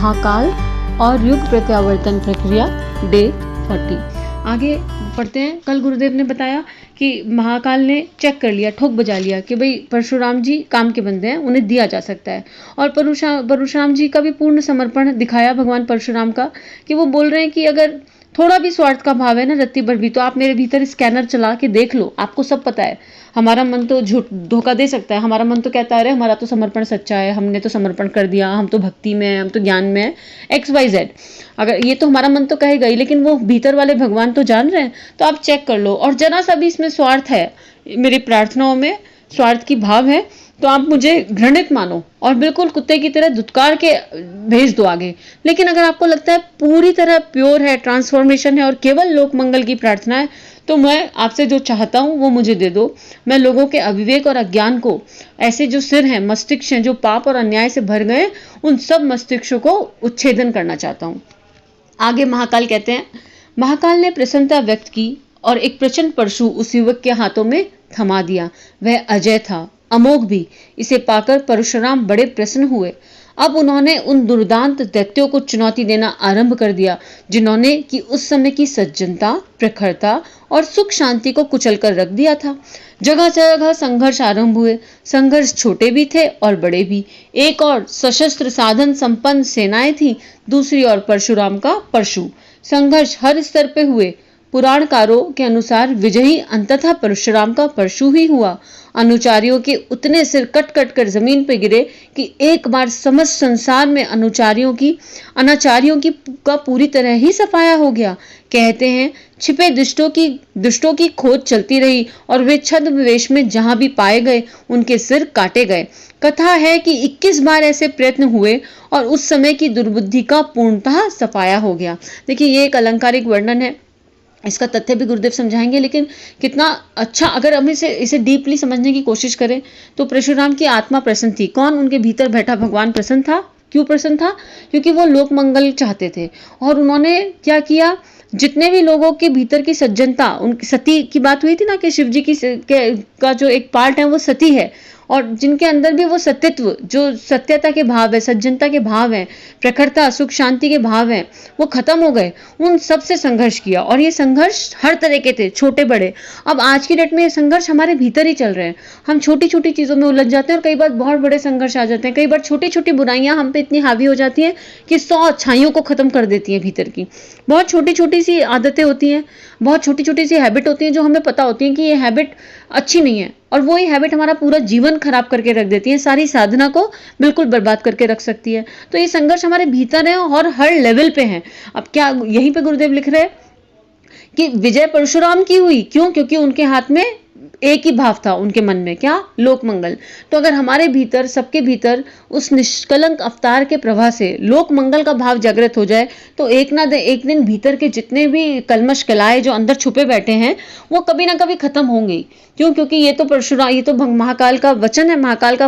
महाकाल और युग प्रत्यावर्तन प्रक्रिया डे 40। आगे पढ़ते हैं। कल गुरुदेव ने बताया कि महाकाल ने चेक कर लिया, ठोक बजा लिया कि भाई परशुराम जी काम के बंदे हैं, उन्हें दिया जा सकता है। और परशुराम जी का भी पूर्ण समर्पण दिखाया भगवान परशुराम का, कि वो बोल रहे हैं कि अगर थोड़ा भी स्वार्थ का भाव है ना रत्ती भर भी, तो आप मेरे भीतर स्कैनर चला के देख लो, आपको सब पता है। हमारा मन तो झूठ धोखा दे सकता है, हमारा मन तो कहता है अरे हमारा तो समर्पण सच्चा है, हमने तो समर्पण कर दिया, हम तो भक्ति में हैं, हम तो ज्ञान में हैं, XYZ। अगर ये तो हमारा मन तो कहेगा ही, लेकिन वो भीतर वाले भगवान तो जान रहे हैं। तो आप चेक कर लो, और जरा सा भी इसमें स्वार्थ है, मेरी प्रार्थनाओं में स्वार्थ की भाव है, तो आप मुझे घृणित मानो और बिल्कुल कुत्ते की तरह धुतकार के भेज दो आगे। लेकिन अगर आपको लगता है पूरी तरह प्योर है, ट्रांसफॉर्मेशन है और केवल लोक मंगल की प्रार्थना है, तो मैं आपसे जो चाहता हूं वो मुझे दे दो। मैं लोगों के अविवेक और अज्ञान को, ऐसे जो सिर हैं, मस्तिष्क हैं जो पाप और अन्याय से भर गए, उन सब मस्तिष्कों को उच्छेदन करना चाहता हूं। आगे महाकाल कहते हैं, महाकाल ने प्रसन्नता व्यक्त की और एक प्रचंड परशु उस युवक के हाथों में थमा दिया। वह अजय था, अमोघ भी। इसे पाकर परशुराम बड़े प्रसन्न हुए। अब उन्होंने उन दुर्दांत दैत्यों को चुनौती देना आरंभ कर दिया, जिन्होंने कि उस समय की सज्जनता, प्रखरता और सुख शांति को कुचल कर रख दिया था। जगह जगह संघर्ष आरंभ हुए। संघर्ष छोटे भी थे और बड़े भी। एक और सशस्त्र साधन संपन्न सेनाएं थी, दूसरी ओर परशुराम का परशु। संघर्ष हर स्तर पे हुए। पुराणकारों के अनुसार विजयी अंततः परशुराम का परशु ही हुआ। अनुचारियों के उतने सिर कट कट कर जमीन पर गिरे कि एक बार समस्त संसार में अनाचारियों की का पूरी तरह ही सफाया हो गया। कहते हैं छिपे दुष्टों की खोज चलती रही और वे छद्म वेश में जहां भी पाए गए उनके सिर काटे गए। कथा है कि 21 बार ऐसे प्रयत्न हुए और उस समय की दुर्बुद्धि का पूर्णतः सफाया हो गया। देखिए, ये एक अलंकारिक वर्णन है, इसका तथ्य भी गुरुदेव समझाएंगे, लेकिन कितना अच्छा अगर हम इसे डीपली समझने की कोशिश करें तो परशुराम की आत्मा प्रसन्न थी। कौन? उनके भीतर बैठा भगवान प्रसन्न था। क्यों प्रसन्न था? क्योंकि वो लोक मंगल चाहते थे। और उन्होंने क्या किया, जितने भी लोगों के भीतर की सज्जनता, उनकी सती की बात हुई थी ना कि शिव जी का जो एक पार्ट है वो सती है, और जिनके अंदर भी वो सत्यत्व, जो सत्यता के भाव है, सज्जनता के भाव है, प्रखरता, सुख शांति के भाव है, वो खत्म हो गए। उन सब से संघर्ष किया, और ये संघर्ष हर तरह के थे, छोटे बड़े। अब आज की डेट में ये संघर्ष हमारे भीतर ही चल रहे हैं। हम छोटी छोटी चीजों में उलझ जाते हैं और कई बार बहुत बड़े संघर्ष आ जाते हैं। कई बार छोटी छोटी बुराइयां हम पे इतनी हावी हो जाती हैं कि 100 अच्छाइयों को खत्म कर देती हैं भीतर की। बहुत छोटी छोटी सी आदतें होती हैं, बहुत छोटी छोटी सी हैबिट होती हैं जो हमें पता होती हैं कि ये हैबिट अच्छी नहीं है, और वो ही हैबिट हमारा पूरा जीवन खराब करके रख देती है, सारी साधना को बिल्कुल बर्बाद करके रख सकती है। तो ये संघर्ष हमारे भीतर है और हर लेवल पे है। अब क्या यहीं पे गुरुदेव लिख रहे हैं कि विजय परशुराम की हुई। क्यों? क्योंकि उनके हाथ में एक ही भाव था, उनके मन में क्या? लोक मंगल। तो अगर हमारे भीतर, सबके भीतर उस निष्कलंक अवतार के प्रवाह से लोक मंगल का भाव जागृत हो जाए, तो एक दिन भीतर के जितने भी कलमश कलाए जो अंदर छुपे बैठे हैं वो कभी ना कभी खत्म होंगे। क्यों? क्योंकि ये तो परशुराम, ये तो महाकाल का वचन है, महाकाल का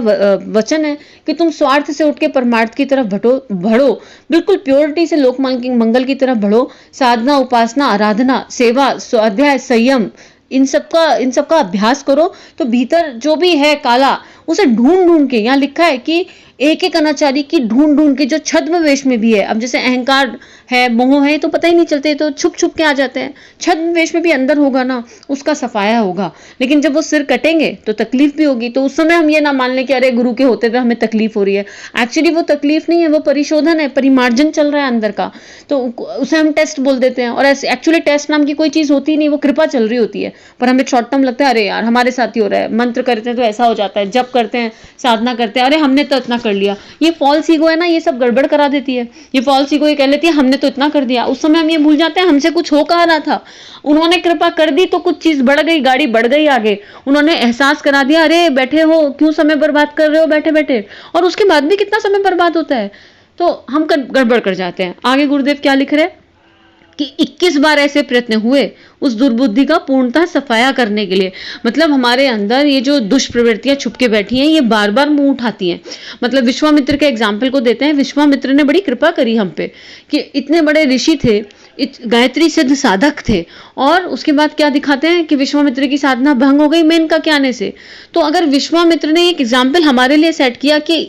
वचन है कि तुम स्वार्थ से उठ के परमार्थ की तरफ बढ़ो, बिल्कुल प्योरिटी से लोक मंगल की तरफ बढ़ो। साधना, उपासना, आराधना, सेवा, स्वाध्याय, संयम, इन सबका अभ्यास करो, तो भीतर जो भी है काला उसे ढूंढ के, यहाँ लिखा है कि एक एक अनाचारी की ढूंढ के, जो छद्म वेश में भी है। अब जैसे अहंकार है, मोह है, तो पता ही नहीं चलते, तो छुप के आ जाते हैं। छद्म वेश में भी अंदर होगा ना, उसका सफाया होगा। लेकिन जब वो सिर कटेंगे तो तकलीफ भी होगी। तो उस समय हम ये ना मान लें कि अरे गुरु के होते हुए हमें तकलीफ हो रही है। एक्चुअली वो तकलीफ नहीं है, वो परिशोधन है, परिमार्जन चल रहा है अंदर का। तो उसे हम टेस्ट बोल देते हैं, और एक्चुअली टेस्ट नाम की कोई चीज होती नहीं, वो कृपा चल रही होती है। पर हमें शॉर्ट टर्म लगता है अरे यार हमारे साथ ही हो रहा है, मंत्र करते हैं तो ऐसा हो जाता है, जप करते हैं, साधना करते हैं, अरे हमने तो इतना कर लिया। ये फॉल्स ईगो है ना, ये सब गड़बड़ करा देती है। ये फॉल्स ईगो ये कह लेती है हमने तो इतना कर दिया। उस समय हम ये भूल जाते हैं हमसे कुछ हो कहा रहा था। उन्होंने कृपा कर दी तो कुछ चीज बढ़ गई, गाड़ी बढ़ गई आगे। उन्होंने एहसास करा दिया अरे बैठे हो, क्यों समय बर्बाद कर रहे हो बैठे बैठे, और उसके बाद भी कितना समय बर्बाद होता है। तो हम गड़बड़ कर जाते हैं। आगे गुरुदेव क्या लिख रहे हैं कि 21 बार ऐसे प्रयत्न हुए उस दुर्बुद्धि का पूर्णतः सफाया करने के लिए। मतलब हमारे अंदर ये जो दुष्प्रवृत्तियां छुप के बैठी हैं, ये बार बार मुंह उठाती हैं। मतलब विश्वामित्र के एग्जाम्पल को देते हैं। विश्वामित्र ने बड़ी कृपा करी हम पे कि इतने बड़े ऋषि थे, गायत्री सिद्ध साधक थे, और उसके बाद क्या दिखाते हैं कि विश्वामित्र की साधना भंग हो गई मेनका के आने से। तो अगर विश्वामित्र ने एक एग्जाम्पल हमारे लिए सेट किया कि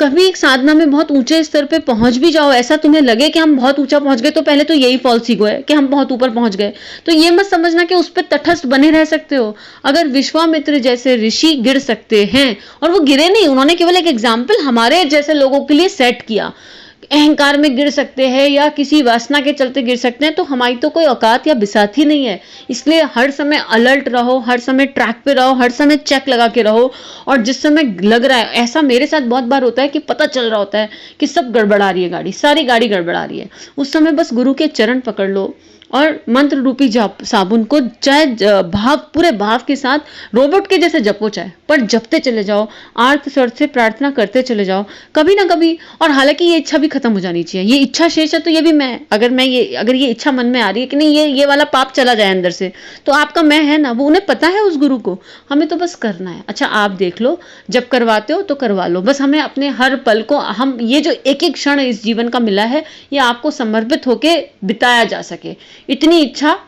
कभी एक साधना में बहुत ऊंचे स्तर पे पहुंच भी जाओ, ऐसा तुम्हें लगे कि हम बहुत ऊंचा पहुंच गए, तो पहले तो यही फॉल्स ईगो है कि हम बहुत ऊपर पहुंच गए। तो ये मत समझना कि उस पर तटस्थ बने रह सकते हो। अगर विश्वामित्र जैसे ऋषि गिर सकते हैं, और वो गिरे नहीं, उन्होंने केवल एक एग्जाम्पल हमारे जैसे लोगों के लिए सेट किया, अहंकार में गिर सकते हैं या किसी वासना के चलते गिर सकते हैं, तो हमारी तो कोई औकात या बिसात ही नहीं है। इसलिए हर समय अलर्ट रहो, हर समय ट्रैक पे रहो, हर समय चेक लगा के रहो। और जिस समय लग रहा है, ऐसा मेरे साथ बहुत बार होता है कि पता चल रहा होता है कि सब गड़बड़ा रही है, गाड़ी सारी गाड़ी गड़बड़ा रही है, उस समय बस गुरु के चरण पकड़ लो और मंत्र रूपी साबुन को चाहे भाव, पूरे भाव के साथ रोबोट के जैसे जपो, चाहे पर जपते चले जाओ, आर्त स्वर से प्रार्थना करते चले जाओ कभी ना कभी। और हालांकि ये इच्छा भी खत्म हो जानी चाहिए, ये इच्छा शेष है तो ये भी मैं, अगर ये इच्छा मन में आ रही है कि नहीं ये वाला पाप चला जाए अंदर से, तो आपका मैं है ना, वो उन्हें पता है उस गुरु को, हमें तो बस करना है। अच्छा आप देख लो, जब करवाते हो तो करवा लो, बस हमें अपने हर पल को, हम ये जो एक एक क्षण इस जीवन का मिला है, ये आपको समर्पित होके बिताया जा सके, इतनी इच्छा,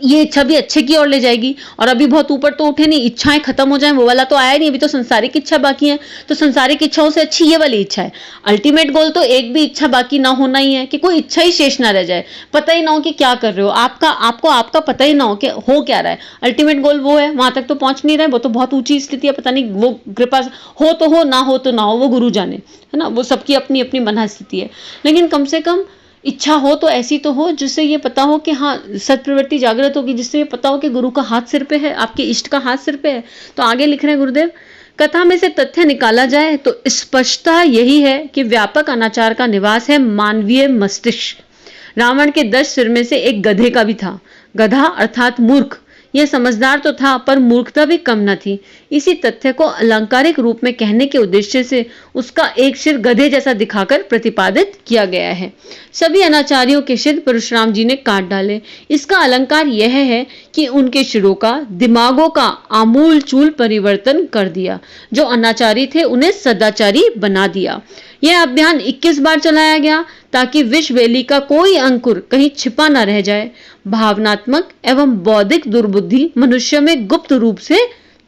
ये इच्छा भी अच्छे की ओर ले जाएगी। और अभी बहुत ऊपर तो उठे नहीं, इच्छाएं खत्म हो जाएं वो वाला तो आया नहीं, अभी तो संसारिक इच्छा बाकी है, तो संसारिक इच्छाओं से अच्छी ये वाली इच्छा है। अल्टीमेट गोल तो एक भी इच्छा बाकी ना होना ही है, कि कोई इच्छा ही शेष ना रह जाए, पता ही ना हो कि क्या कर रहे हो, आपका पता ही ना हो कि हो क्या रहा है। अल्टीमेट गोल वो है, वहां तक तो पहुंच नहीं रहे, वो तो बहुत ऊंची स्थिति है, पता नहीं वो कृपा हो तो हो, ना हो तो ना हो, वो गुरु जाने, है ना, वो सबकी अपनी अपनी मन स्थिति है। लेकिन कम से कम इच्छा हो तो ऐसी तो हो जिससे ये पता हो कि हाँ सत्प्रवृत्ति जागृत होगी, जिससे ये पता हो कि गुरु का हाथ सिर पे है, आपके इष्ट का हाथ सिर पे है। तो आगे लिख रहे हैं गुरुदेव, कथा में से तथ्य निकाला जाए तो स्पष्टता यही है कि व्यापक अनाचार का निवास है मानवीय मस्तिष्क। रावण के 10 सिर में से एक गधे का भी था। गधा अर्थात मूर्ख, यह समझदार तो था पर मूर्खता भी कम न थी। इसी तथ्य को अलंकारिक रूप में कहने के उद्देश्य से उसका एक सिर गधे जैसा दिखाकर प्रतिपादित किया गया है। सभी अनाचारियों के सिर परशुराम जी ने काट डाले। इसका अलंकार यह है कि उनके सिरों का दिमागों का आमूल चूल परिवर्तन कर दिया। जो अनाचारी थे उन्हें सदाचारी बना दिया। यह अभियान 21 बार चलाया गया ताकि विषवैली का कोई अंकुर कहीं छिपा न रह जाए। भावनात्मक एवं बौद्धिक दुर्बुद्धि मनुष्य में गुप्त रूप से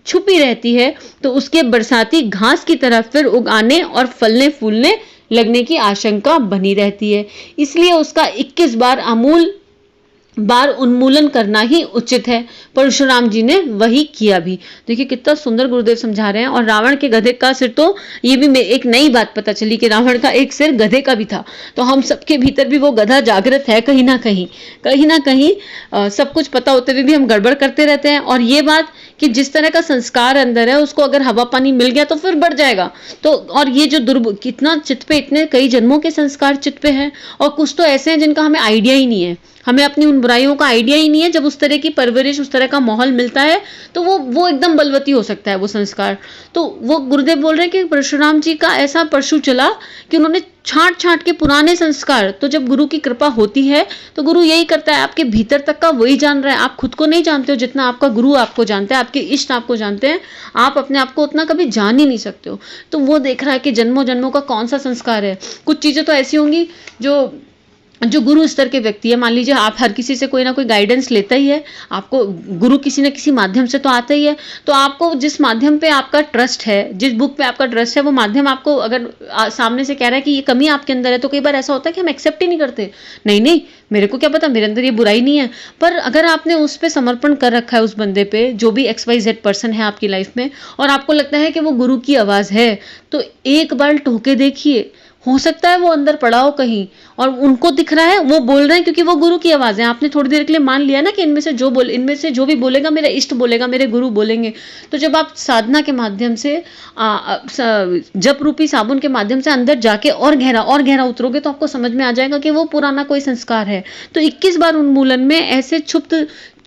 छुपी रहती है, तो उसके बरसाती घास की तरह फिर उगाने और फलने फूलने लगने की आशंका बनी रहती है। इसलिए उसका 21 बार आमूल बार उन्मूलन करना ही उचित है। परशुराम जी ने वही किया भी। देखिए कितना सुंदर गुरुदेव समझा रहे हैं। और रावण के गधे का सिर, तो ये भी एक नई बात पता चली कि रावण का एक सिर गधे का भी था। तो हम सबके भीतर भी वो गधा जागृत है कहीं ना कहीं सब कुछ पता होते हुए भी हम गड़बड़ करते रहते हैं। और ये बात कि जिस तरह का संस्कार अंदर है उसको अगर हवा पानी मिल गया तो फिर बढ़ जाएगा। तो और ये जो कितना चित्त पे, इतने कई जन्मों के संस्कार चित्त पे हैं, और कुछ तो ऐसे हैं जिनका हमें आइडिया ही नहीं है, हमें अपनी उन बुराइयों का आइडिया ही नहीं है। जब उस तरह की परवरिश, उस तरह का माहौल मिलता है तो वो एकदम बलवती हो सकता है वो संस्कार। तो वो गुरुदेव बोल रहे हैं कि परशुराम जी का ऐसा परशु चला कि उन्होंने छांट के पुराने संस्कार, तो जब गुरु की कृपा होती है तो गुरु यही करता है, आपके भीतर तक का वही जान रहा है। आप खुद को नहीं जानते हो जितना आपका गुरु आपको जानता है, आपके इष्ट आपको जानते हैं। आप अपने आप को उतना कभी जान ही नहीं सकते हो। तो वो देख रहा है कि जन्मों जन्मों का कौन सा संस्कार है। कुछ चीजें तो ऐसी होंगी जो गुरु स्तर के व्यक्ति है, मान लीजिए आप हर किसी से कोई ना कोई गाइडेंस लेता ही है, आपको गुरु किसी न किसी माध्यम से तो आता ही है। तो आपको जिस माध्यम पे आपका ट्रस्ट है, जिस बुक पे आपका ट्रस्ट है, वो माध्यम आपको अगर सामने से कह रहा है कि ये कमी आपके अंदर है, तो कई बार ऐसा होता है कि हम एक्सेप्ट ही नहीं करते। नहीं मेरे को क्या पता, मेरे अंदर ये बुराई नहीं है। पर अगर आपने उस पर समर्पण कर रखा है, उस बंदे पे, जो भी XYZ पर्सन है आपकी लाइफ में, और आपको लगता है कि वो गुरु की आवाज है, तो एक बार टोके देखिए। हो सकता है वो अंदर पड़ा हो कहीं और उनको दिख रहा है, वो बोल रहे हैं क्योंकि वो गुरु की आवाज है। आपने थोड़ी देर के लिए मान लिया ना कि इनमें से जो भी बोलेगा मेरा इष्ट बोलेगा, मेरे गुरु बोलेंगे। तो जब आप साधना के माध्यम से, जप रूपी साबुन के माध्यम से अंदर जाके और गहरा उतरोगे, तो आपको समझ में आ जाएगा कि वो पुराना कोई संस्कार है। तो 21 बार उन्मूलन में ऐसे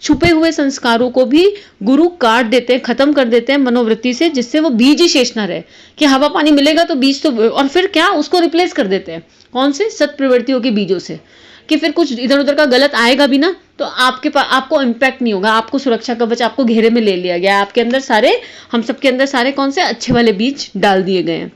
छुपे हुए संस्कारों को भी गुरु काट देते हैं, खत्म कर देते हैं मनोवृत्ति से, जिससे वो बीज ही शेष ना रहे कि हवा पानी मिलेगा तो बीज तो, और फिर क्या उसको रिप्लेस कर देते हैं कौन से सत्प्रवृत्तियों के बीजों से, कि फिर कुछ इधर उधर का गलत आएगा भी ना तो आपको इम्पैक्ट नहीं होगा। आपको सुरक्षा कवच, आपको घेरे में ले लिया गया, आपके अंदर सारे, हम सबके अंदर सारे कौन से अच्छे वाले बीज डाल दिए गए हैं।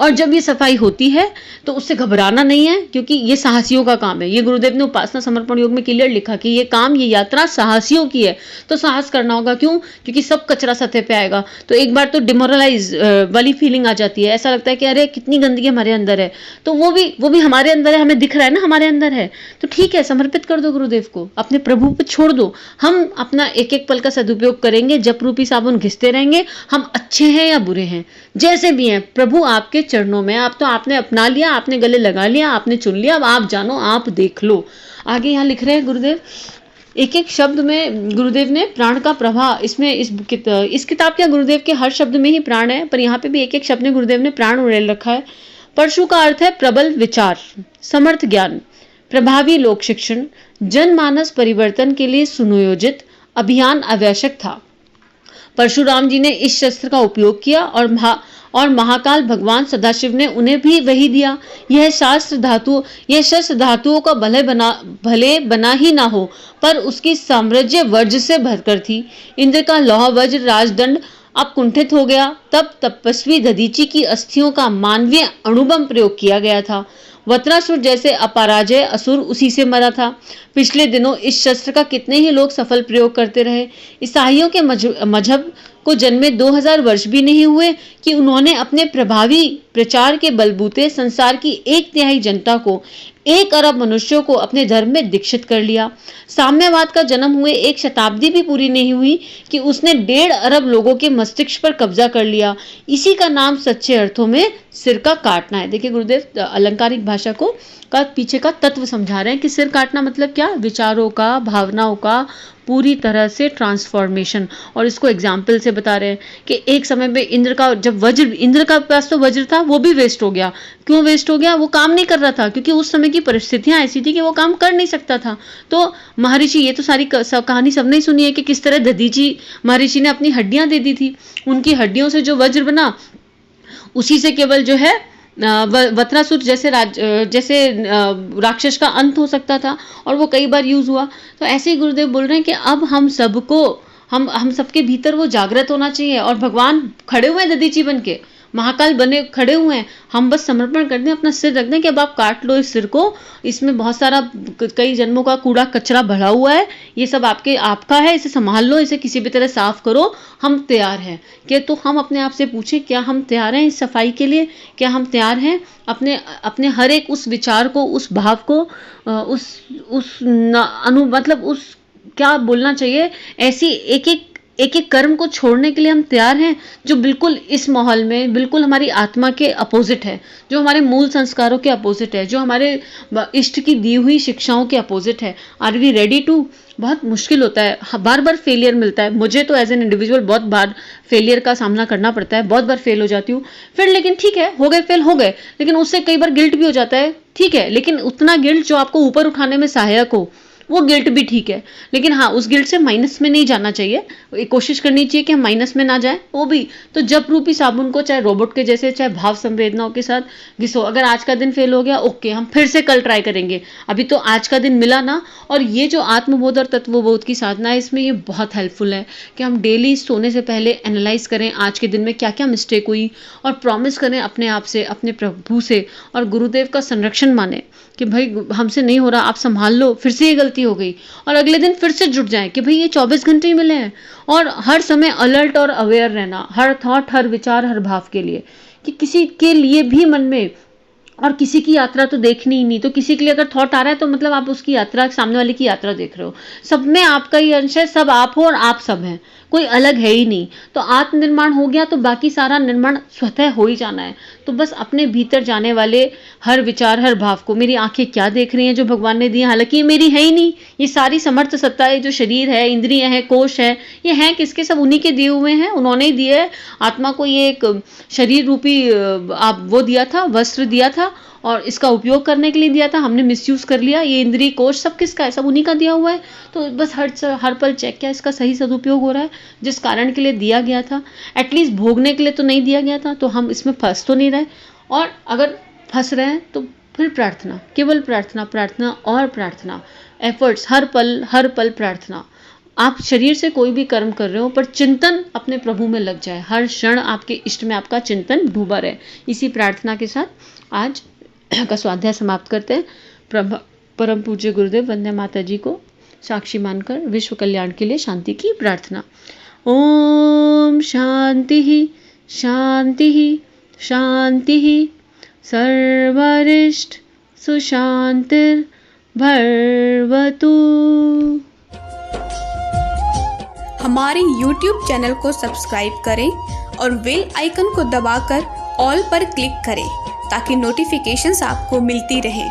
और जब ये सफाई होती है तो उससे घबराना नहीं है, क्योंकि ये साहसियों का काम है। ये गुरुदेव ने उपासना समर्पण योग में क्लियर लिखा कि ये काम, ये यात्रा साहसियों की है। तो साहस करना होगा, क्यों? क्योंकि सब कचरा सतह पे आएगा तो एक बार तो डिमोरलाइज वाली फीलिंग आ जाती है, ऐसा लगता है कि अरे कितनी गंदगी हमारे अंदर है। तो वो भी हमारे अंदर है, हमें दिख रहा है ना हमारे अंदर है, तो ठीक है, समर्पित कर दो गुरुदेव को, अपने प्रभु पे छोड़ दो। हम अपना एक एक पल का सदुपयोग करेंगे, जप रूपी साबुन घिसते रहेंगे। हम अच्छे हैं या बुरे हैं, जैसे भी हैं, प्रभु आपके चरणों में। आप तो आपने अपना लिया, आपने गले लगा लिया, आपने चुन लिया, अब आप जानो, आप देख लो। आगे यहाँ लिख रहे हैं गुरुदेव, एक एक शब्द में गुरुदेव ने प्राण का प्रवाह, इसमें इस किताब के गुरुदेव के हर शब्द में ही प्राण है, पर यहाँ पे भी एक एक शब्द में गुरुदेव ने प्राण उड़ेल रखा है। परशु का अर्थ है प्रबल विचार, समर्थ ज्ञान, प्रभावी लोक शिक्षण, जनमानस परिवर्तन के लिए सुनियोजित अभियान आवश्यक था। परशुराम जी ने इस शस्त्र का उपयोग किया और महाकाल भगवान सदाशिव ने उन्हें भी वही दिया। यह शस्त्र धातुओं का भले बना ही ना हो, पर उसकी साम्राज्य वज्र से भरकर थी। इंद्र का लौह वज्र राजदंड अब कुंठित हो गया, तब तपस्वी दधीची की अस्थियों का मानवीय अणुबम प्रयोग किया गया था। वत्रासुर जैसे अपराजय असुर उसी से मरा था। पिछले दिनों इस शस्त्र का कितने ही लोग सफल प्रयोग करते रहे। ईसाइयों के मजहब को जन्मे 2000 वर्ष भी नहीं हुए कि उन्होंने अपने प्रभावी प्रचार के बलबूते संसार की 1/3 जनता को, 1 अरब मनुष्यों को अपने धर्म में दीक्षित कर लिया। साम्यवाद का जन्म हुए 1 शताब्दी भी पूरी नहीं हुई कि उसने 1.5 अरब लोगों के मस्तिष्क पर कब्जा कर लिया। इसी का नाम सच्चे अर्थों में सिर का काटना है। देखिए गुरुदेव अलंकारिक भाषा का पीछे का तत्व समझा रहे हैं कि सिर काटना मतलब क्या, विचारों का, भावनाओं का पूरी तरह से ट्रांसफॉर्मेशन। और इसको एग्जाम्पल से बता रहे हैं कि एक समय में इंद्र का पास तो वज्र था, वो भी वेस्ट हो गया। क्यों वेस्ट हो गया? वो काम नहीं कर रहा था, क्योंकि उस समय की परिस्थितियां ऐसी थी कि वो काम कर नहीं सकता था। तो महर्षि, ये तो सारी कहानी सबने ही सुनी है कि किस तरह दधीची महर्षि ने अपनी हड्डियां दे दी थी। उनकी हड्डियों से जो वज्र बना, उसी से केवल जो है वत्रासुर जैसे राक्षस का अंत हो सकता था, और वो कई बार यूज हुआ। तो ऐसे ही गुरुदेव बोल रहे हैं कि अब हम सबको, हम सबके भीतर वो जागृत होना चाहिए। और भगवान खड़े हुए हैं दधीची बन के, महाकाल बने खड़े हुए हैं। हम बस समर्पण कर दें, अपना सिर रख दें कि अब आप काट लो इस सिर को, इसमें बहुत सारा कई जन्मों का कूड़ा कचरा भरा हुआ है, ये सब आपका है, इसे संभाल लो, इसे किसी भी तरह साफ करो, हम तैयार हैं। कि तो हम अपने आप से पूछें, क्या हम तैयार हैं इस सफाई के लिए? क्या हम तैयार हैं अपने हर एक उस विचार को, उस भाव को, मतलब उस क्या बोलना चाहिए, ऐसी एक एक कर्म को छोड़ने के लिए हम तैयार हैं, जो बिल्कुल इस माहौल में बिल्कुल हमारी आत्मा के अपोजिट है, जो हमारे मूल संस्कारों के अपोजिट है, जो हमारे इष्ट की दी हुई शिक्षाओं के अपोजिट है। Are we ready to? बहुत मुश्किल होता है, बार बार फेलियर मिलता है। मुझे तो एज एन इंडिविजुअल बहुत बार फेलियर का सामना करना पड़ता है, बहुत बार फेल हो जाती हूँ। फिर लेकिन ठीक है, हो गए, फेल हो गए, लेकिन उससे कई बार गिल्ट भी हो जाता है, ठीक है, लेकिन उतना गिल्ट जो आपको ऊपर उठाने में सहायक हो, वो गिल्ट भी ठीक है। लेकिन हाँ, उस गिल्ट से माइनस में नहीं जाना चाहिए, कोशिश करनी चाहिए कि हम माइनस में ना जाए। वो भी तो जप रूपी साबुन को चाहे रोबोट के जैसे, चाहे भाव संवेदनाओं के साथ घिसो। अगर आज का दिन फेल हो गया, ओके, हम फिर से कल ट्राई करेंगे, अभी तो आज का दिन मिला ना। और ये जो आत्मबोध और तत्वबोध की साधना है, इसमें ये बहुत हेल्पफुल है कि हम डेली सोने से पहले एनालाइज करें आज के दिन में क्या क्या मिस्टेक हुई, और प्रॉमिस करें अपने आप से, अपने प्रभु से, और गुरुदेव का संरक्षण माने कि भाई हमसे नहीं हो रहा, आप संभाल लो, फिर से ये गलती हो गई, और अगले दिन फिर से जुट जाए कि भाई ये 24 घंटे ही मिले हैं। और हर समय अलर्ट और अवेयर रहना, हर थॉट, हर विचार, हर भाव के लिए, कि किसी के लिए भी मन में, और किसी की यात्रा तो देखनी ही नहीं, तो किसी के लिए अगर थॉट आ रहा है तो मतलब आप उसकी यात्रा, सामने वाले की यात्रा देख रहे हो। सब में आपका ही अंश है, सब आप हो और आप सब हैं, कोई अलग है ही नहीं। तो आत्मनिर्माण हो गया तो बाकी सारा निर्माण स्वतः हो ही जाना है। तो बस अपने भीतर जाने वाले हर विचार, हर भाव को, मेरी आंखें क्या देख रही हैं जो भगवान ने दी, हालांकि ये मेरी है ही नहीं, ये सारी समर्थ सत्ताएं, जो शरीर है, इंद्रियां है, कोश है, ये हैं किसके? सब उन्हीं के दिए हुए हैं, उन्होंने ही दिए है। आत्मा को ये एक शरीर रूपी आप वो दिया था, वस्त्र दिया था, और इसका उपयोग करने के लिए दिया था, हमने मिसयूज कर लिया। ये इंद्रिय कोश सब किसका है? सब उन्हीं का दिया हुआ है। तो बस हर पल चेक, क्या इसका सही सदुपयोग हो रहा है? जिस कारण के लिए दिया गया था, एटलीस्ट भोगने के लिए तो नहीं दिया गया था, तो हम इसमें फंस तो नहीं रहे। और अगर फंस रहे हैं तो फिर प्रार्थना, केवल प्रार्थना, प्रार्थना और प्रार्थना, एफर्ट्स, हर पल प्रार्थना। आप शरीर से कोई भी कर्म कर रहे हो पर चिंतन अपने प्रभु में लग जाए, हर क्षण आपके इष्ट में आपका चिंतन डूबा रहे। इसी प्रार्थना के साथ आज का स्वाध्याय समाप्त करते हैं। परम पूज्य गुरुदेव वंदे माता जी को साक्षी मानकर विश्व कल्याण के लिए शांति की प्रार्थना। ओम शांति ही शांति ही शांति ही सर्वरिष्ट सुशांतिर भर्वतु। हमारे YouTube चैनल को सब्सक्राइब करें और बेल आइकन को दबाकर ऑल पर क्लिक करें ताकि नोटिफिकेशंस आपको मिलती रहे।